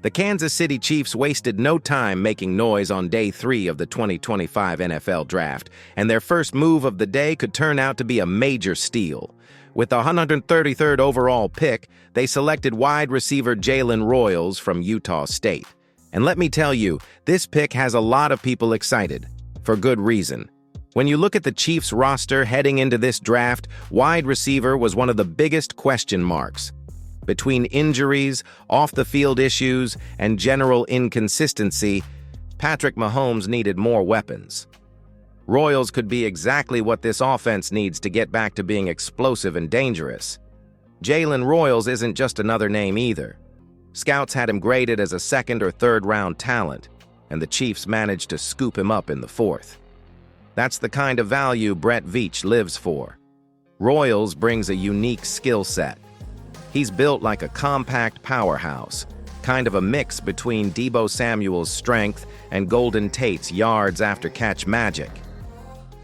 The Kansas City Chiefs wasted no time making noise on day 3 of the 2025 NFL Draft, and their first move of the day could turn out to be a major steal. With the 133rd overall pick, they selected wide receiver Jaylen Royals from Utah State. And let me tell you, this pick has a lot of people excited, for good reason. When you look at the Chiefs' roster heading into this draft, wide receiver was one of the biggest question marks. Between injuries, off-the-field issues, and general inconsistency, Patrick Mahomes needed more weapons. Royals could be exactly what this offense needs to get back to being explosive and dangerous. Jaylen Royals isn't just another name either. Scouts had him graded as a second or third round talent, and the Chiefs managed to scoop him up in the 4th. That's the kind of value Brett Veach lives for. Royals brings a unique skill set. He's built like a compact powerhouse, kind of a mix between Deebo Samuel's strength and Golden Tate's yards after catch magic.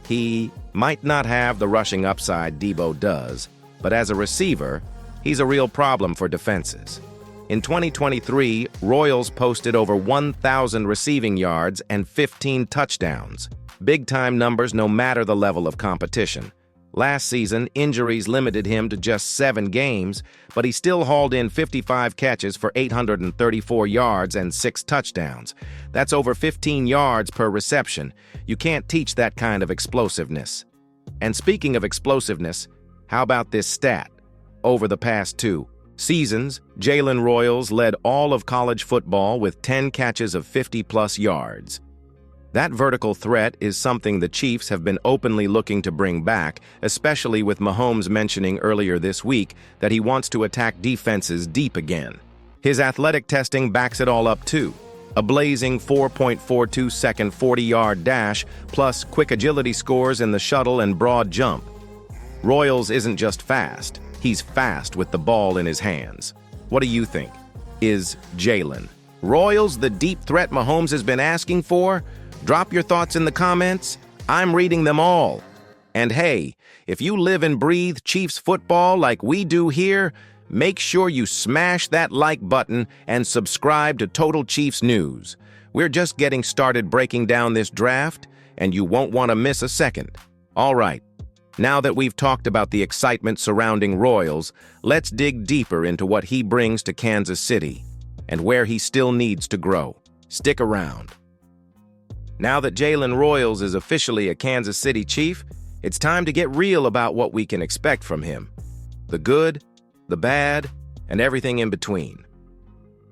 He might not have the rushing upside Deebo does, but as a receiver, he's a real problem for defenses. In 2023, Royals posted over 1,000 receiving yards and 15 touchdowns. Big-time numbers no matter the level of competition. Last season, injuries limited him to just 7 games, but he still hauled in 55 catches for 834 yards and 6 touchdowns. That's over 15 yards per reception. You can't teach that kind of explosiveness. And speaking of explosiveness, how about this stat? Over the past 2 seasons, Jaylen Royals led all of college football with 10 catches of 50-plus yards. That vertical threat is something the Chiefs have been openly looking to bring back, especially with Mahomes mentioning earlier this week that he wants to attack defenses deep again. His athletic testing backs it all up too. A blazing 4.42-second 40-yard dash, plus quick agility scores in the shuttle and broad jump. Royals isn't just fast, he's fast with the ball in his hands. What do you think? Is Jaylen Royals the deep threat Mahomes has been asking for? Drop your thoughts in the comments. I'm reading them all. And hey, if you live and breathe Chiefs football like we do here, make sure you smash that like button and subscribe to Total Chiefs News. We're just getting started breaking down this draft, and you won't want to miss a second. All right, now that we've talked about the excitement surrounding Royals, let's dig deeper into what he brings to Kansas City and where he still needs to grow. Stick around. Now that Jaylen Royals is officially a Kansas City Chief, it's time to get real about what we can expect from him. The good, the bad, and everything in between.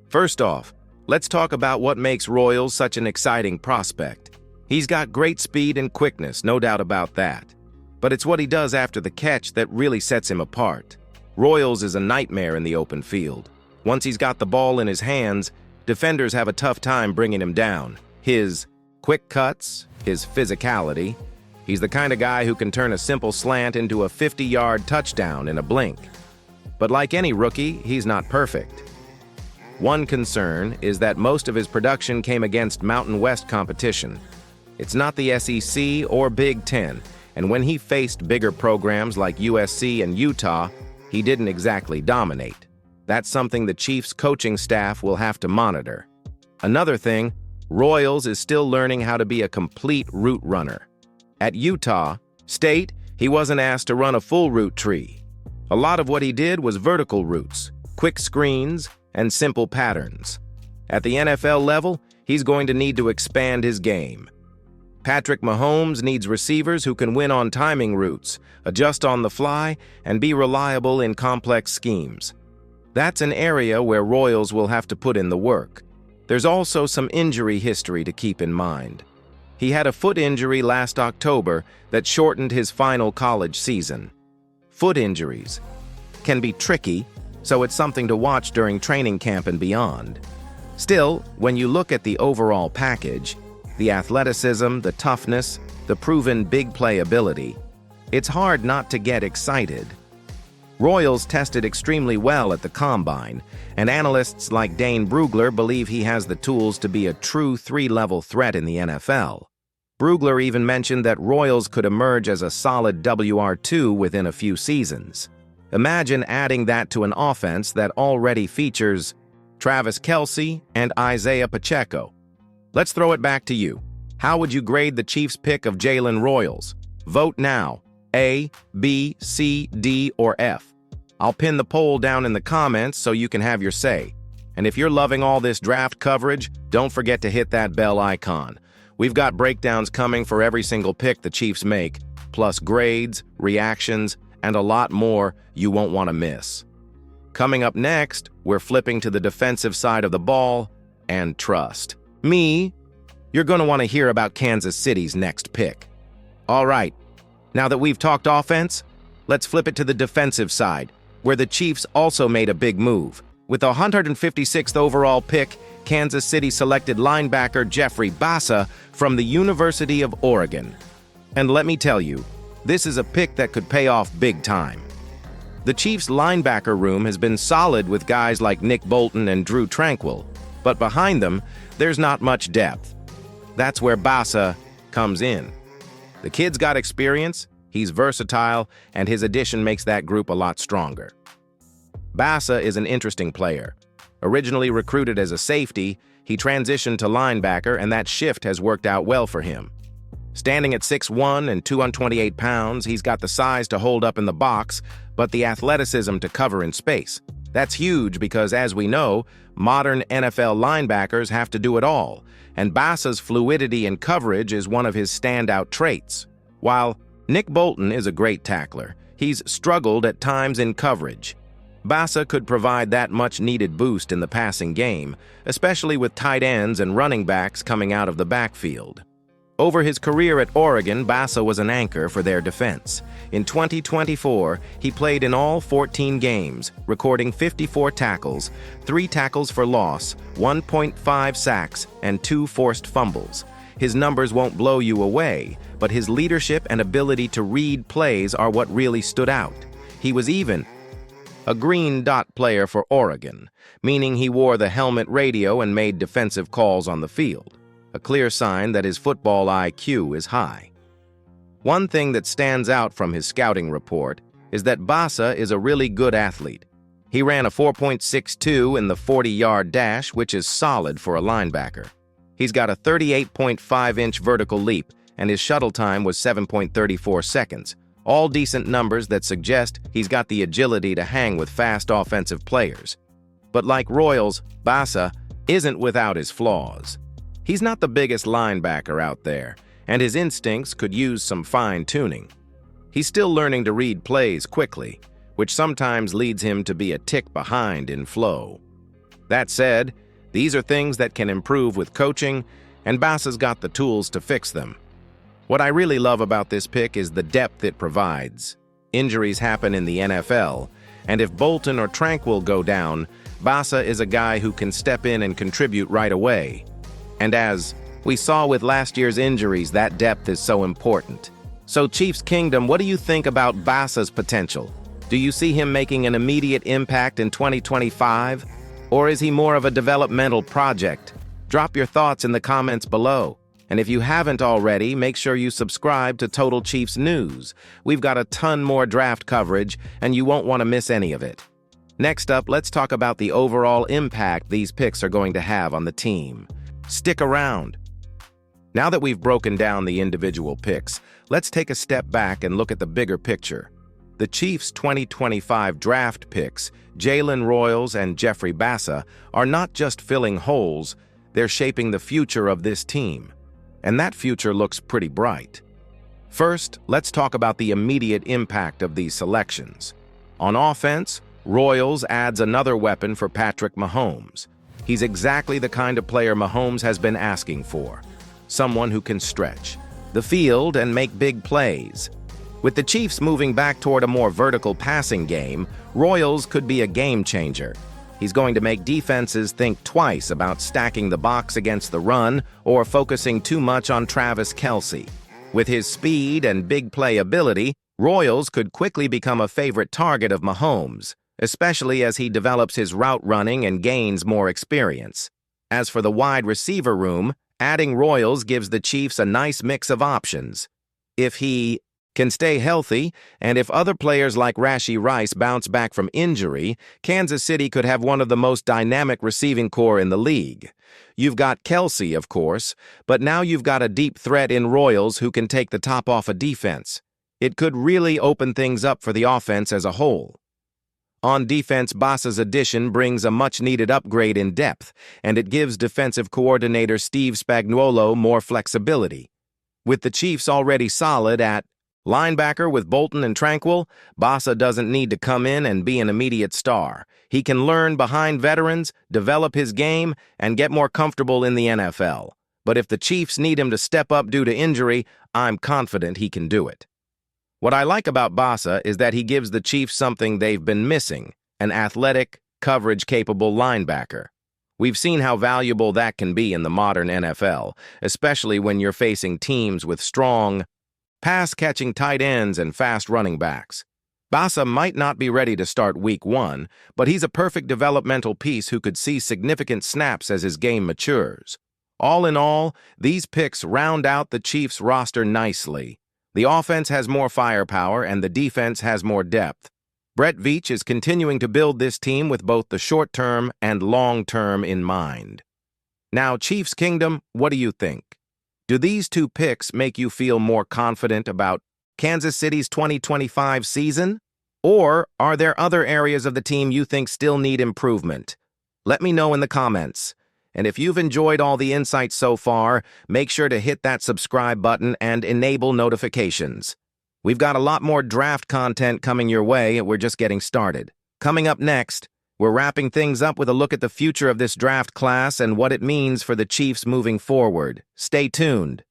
First off, let's talk about what makes Royals such an exciting prospect. He's got great speed and quickness, no doubt about that. But it's what he does after the catch that really sets him apart. Royals is a nightmare in the open field. Once he's got the ball in his hands, defenders have a tough time bringing him down. His quick cuts, his physicality. He's the kind of guy who can turn a simple slant into a 50-yard touchdown in a blink. But like any rookie, he's not perfect. One concern is that most of his production came against Mountain West competition. It's not the SEC or Big Ten, and when he faced bigger programs like USC and Utah, he didn't exactly dominate. That's something the Chiefs' coaching staff will have to monitor. Another thing, Royals is still learning how to be a complete route runner. At Utah State, he wasn't asked to run a full route tree. A lot of what he did was vertical routes, quick screens, and simple patterns. At the NFL level, he's going to need to expand his game. Patrick Mahomes needs receivers who can win on timing routes, adjust on the fly, and be reliable in complex schemes. That's an area where Royals will have to put in the work. There's also some injury history to keep in mind. He had a foot injury last October that shortened his final college season. Foot injuries can be tricky, so it's something to watch during training camp and beyond. Still, when you look at the overall package, the athleticism, the toughness, the proven big play ability, it's hard not to get excited. Royals tested extremely well at the Combine, and analysts like Dane Brugler believe he has the tools to be a true 3-level threat in the NFL. Brugler even mentioned that Royals could emerge as a solid WR2 within a few seasons. Imagine adding that to an offense that already features Travis Kelce, and Isaiah Pacheco. Let's throw it back to you. How would you grade the Chiefs' pick of Jaylen Royals? Vote now. A, B, C, D, or F. I'll pin the poll down in the comments so you can have your say. And if you're loving all this draft coverage, don't forget to hit that bell icon. We've got breakdowns coming for every single pick the Chiefs make, plus grades, reactions, and a lot more you won't want to miss. Coming up next, we're flipping to the defensive side of the ball, and trust me, you're going to want to hear about Kansas City's next pick. All right, now that we've talked offense, let's flip it to the defensive side, where the Chiefs also made a big move. With the 156th overall pick, Kansas City selected linebacker Jeffrey Bassa from the University of Oregon. And let me tell you, this is a pick that could pay off big time. The Chiefs' linebacker room has been solid with guys like Nick Bolton and Drew Tranquill, but behind them, there's not much depth. That's where Bassa comes in. The kid's got experience, he's versatile, and his addition makes that group a lot stronger. Bassa is an interesting player. Originally recruited as a safety, he transitioned to linebacker, and that shift has worked out well for him. Standing at 6'1" and 228 pounds, he's got the size to hold up in the box, but the athleticism to cover in space. That's huge because, as we know, modern NFL linebackers have to do it all, and Bassa's fluidity and coverage is one of his standout traits. While Nick Bolton is a great tackler, he's struggled at times in coverage. Bassa could provide that much-needed boost in the passing game, especially with tight ends and running backs coming out of the backfield. Over his career at Oregon, Bassa was an anchor for their defense. In 2024, he played in all 14 games, recording 54 tackles, 3 tackles for loss, 1.5 sacks, and 2 forced fumbles. His numbers won't blow you away, but his leadership and ability to read plays are what really stood out. He was even a green dot player for Oregon, meaning he wore the helmet radio and made defensive calls on the field, a clear sign that his football IQ is high. One thing that stands out from his scouting report is that Bassa is a really good athlete. He ran a 4.62 in the 40-yard dash, which is solid for a linebacker. He's got a 38.5-inch vertical leap, and his shuttle time was 7.34 seconds. All decent numbers that suggest he's got the agility to hang with fast offensive players. But like Royals, Bassa isn't without his flaws. He's not the biggest linebacker out there, and his instincts could use some fine-tuning. He's still learning to read plays quickly, which sometimes leads him to be a tick behind in flow. That said, these are things that can improve with coaching, and Bassa's got the tools to fix them. What I really love about this pick is the depth it provides. Injuries happen in the NFL, and if Bolton or Tranquill go down, Bassa is a guy who can step in and contribute right away. And as we saw with last year's injuries, that depth is so important. So Chiefs Kingdom, what do you think about Bassa's potential? Do you see him making an immediate impact in 2025? Or is he more of a developmental project? Drop your thoughts in the comments below. And if you haven't already, make sure you subscribe to Total Chiefs News. We've got a ton more draft coverage, and you won't want to miss any of it. Next up, let's talk about the overall impact these picks are going to have on the team. Stick around. Now that we've broken down the individual picks, let's take a step back and look at the bigger picture. The Chiefs' 2025 draft picks, Jaylen Royals and Jeffrey Bassa, are not just filling holes, they're shaping the future of this team. And that future looks pretty bright. First, let's talk about the immediate impact of these selections. On offense, Royals adds another weapon for Patrick Mahomes. He's exactly the kind of player Mahomes has been asking for. Someone who can stretch the field and make big plays. With the Chiefs moving back toward a more vertical passing game, Royals could be a game changer. He's going to make defenses think twice about stacking the box against the run or focusing too much on Travis Kelce. With his speed and big play ability, Royals could quickly become a favorite target of Mahomes, especially as he develops his route running and gains more experience. As for the wide receiver room, adding Royals gives the Chiefs a nice mix of options. If he can stay healthy, and if other players like Rashee Rice bounce back from injury, Kansas City could have one of the most dynamic receiving corps in the league. You've got Kelsey, of course, but now you've got a deep threat in Royals who can take the top off a defense. It could really open things up for the offense as a whole. On defense, Bassa's addition brings a much-needed upgrade in depth, and it gives defensive coordinator Steve Spagnuolo more flexibility. With the Chiefs already solid at linebacker with Bolton and Tranquil, Bassa doesn't need to come in and be an immediate star. He can learn behind veterans, develop his game, and get more comfortable in the NFL. But if the Chiefs need him to step up due to injury, I'm confident he can do it. What I like about Bassa is that he gives the Chiefs something they've been missing, an athletic, coverage-capable linebacker. We've seen how valuable that can be in the modern NFL, especially when you're facing teams with strong, pass-catching tight ends and fast running backs. Bassa might not be ready to start Week 1, but he's a perfect developmental piece who could see significant snaps as his game matures. All in all, these picks round out the Chiefs' roster nicely. The offense has more firepower and the defense has more depth. Brett Veach is continuing to build this team with both the short-term and long-term in mind. Now, Chiefs Kingdom, what do you think? Do these two picks make you feel more confident about Kansas City's 2025 season? Or are there other areas of the team you think still need improvement? Let me know in the comments. And if you've enjoyed all the insights so far, make sure to hit that subscribe button and enable notifications. We've got a lot more draft content coming your way, and we're just getting started. Coming up next, we're wrapping things up with a look at the future of this draft class and what it means for the Chiefs moving forward. Stay tuned.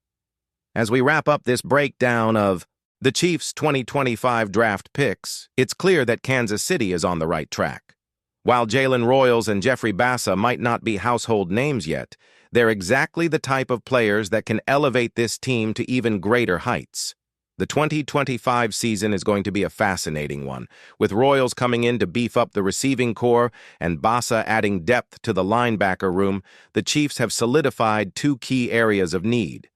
As we wrap up this breakdown of the Chiefs' 2025 draft picks, it's clear that Kansas City is on the right track. While Jaylen Royals and Jeffrey Bassa might not be household names yet, they're exactly the type of players that can elevate this team to even greater heights. The 2025 season is going to be a fascinating one, with Royals coming in to beef up the receiving corps and Bassa adding depth to the linebacker room. The Chiefs have solidified two key areas of need.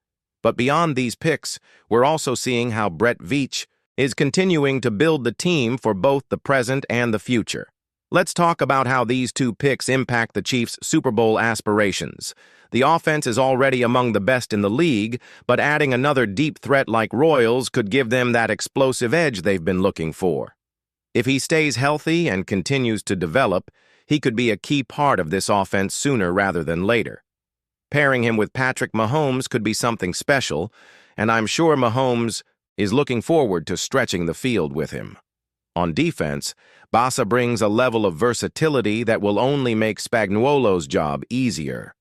But beyond these picks, we're also seeing how Brett Veach is continuing to build the team for both the present and the future. Let's talk about how these two picks impact the Chiefs' Super Bowl aspirations. The offense is already among the best in the league, but adding another deep threat like Royals could give them that explosive edge they've been looking for. If he stays healthy and continues to develop, he could be a key part of this offense sooner rather than later. Pairing him with Patrick Mahomes could be something special, and I'm sure Mahomes is looking forward to stretching the field with him. On defense, Bassa brings a level of versatility that will only make Spagnuolo's job easier.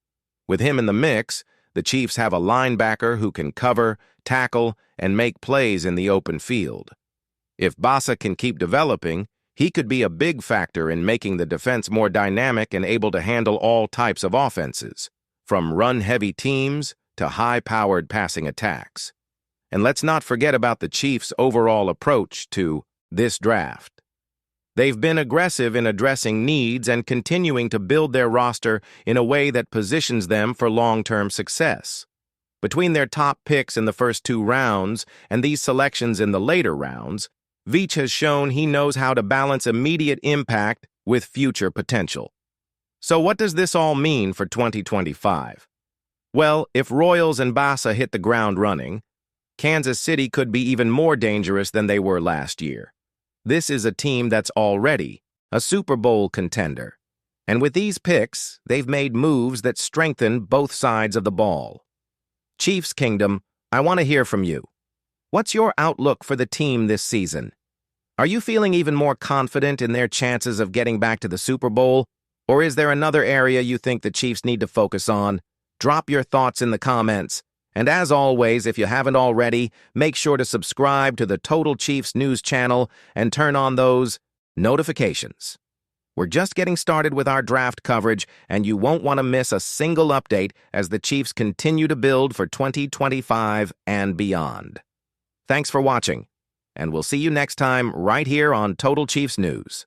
With him in the mix, the Chiefs have a linebacker who can cover, tackle, and make plays in the open field. If Bassa can keep developing, he could be a big factor in making the defense more dynamic and able to handle all types of offenses, from run-heavy teams to high-powered passing attacks. And let's not forget about the Chiefs' overall approach to this draft. They've been aggressive in addressing needs and continuing to build their roster in a way that positions them for long-term success. Between their top picks in the first two rounds and these selections in the later rounds, Veach has shown he knows how to balance immediate impact with future potential. So what does this all mean for 2025? Well, if Royals and Bassa hit the ground running, Kansas City could be even more dangerous than they were last year. This is a team that's already a Super Bowl contender. And with these picks, they've made moves that strengthen both sides of the ball. Chiefs Kingdom, I want to hear from you. What's your outlook for the team this season? Are you feeling even more confident in their chances of getting back to the Super Bowl? Or is there another area you think the Chiefs need to focus on? Drop your thoughts in the comments. And as always, if you haven't already, make sure to subscribe to the Total Chiefs News channel and turn on those notifications. We're just getting started with our draft coverage, and you won't want to miss a single update as the Chiefs continue to build for 2025 and beyond. Thanks for watching, and we'll see you next time right here on Total Chiefs News.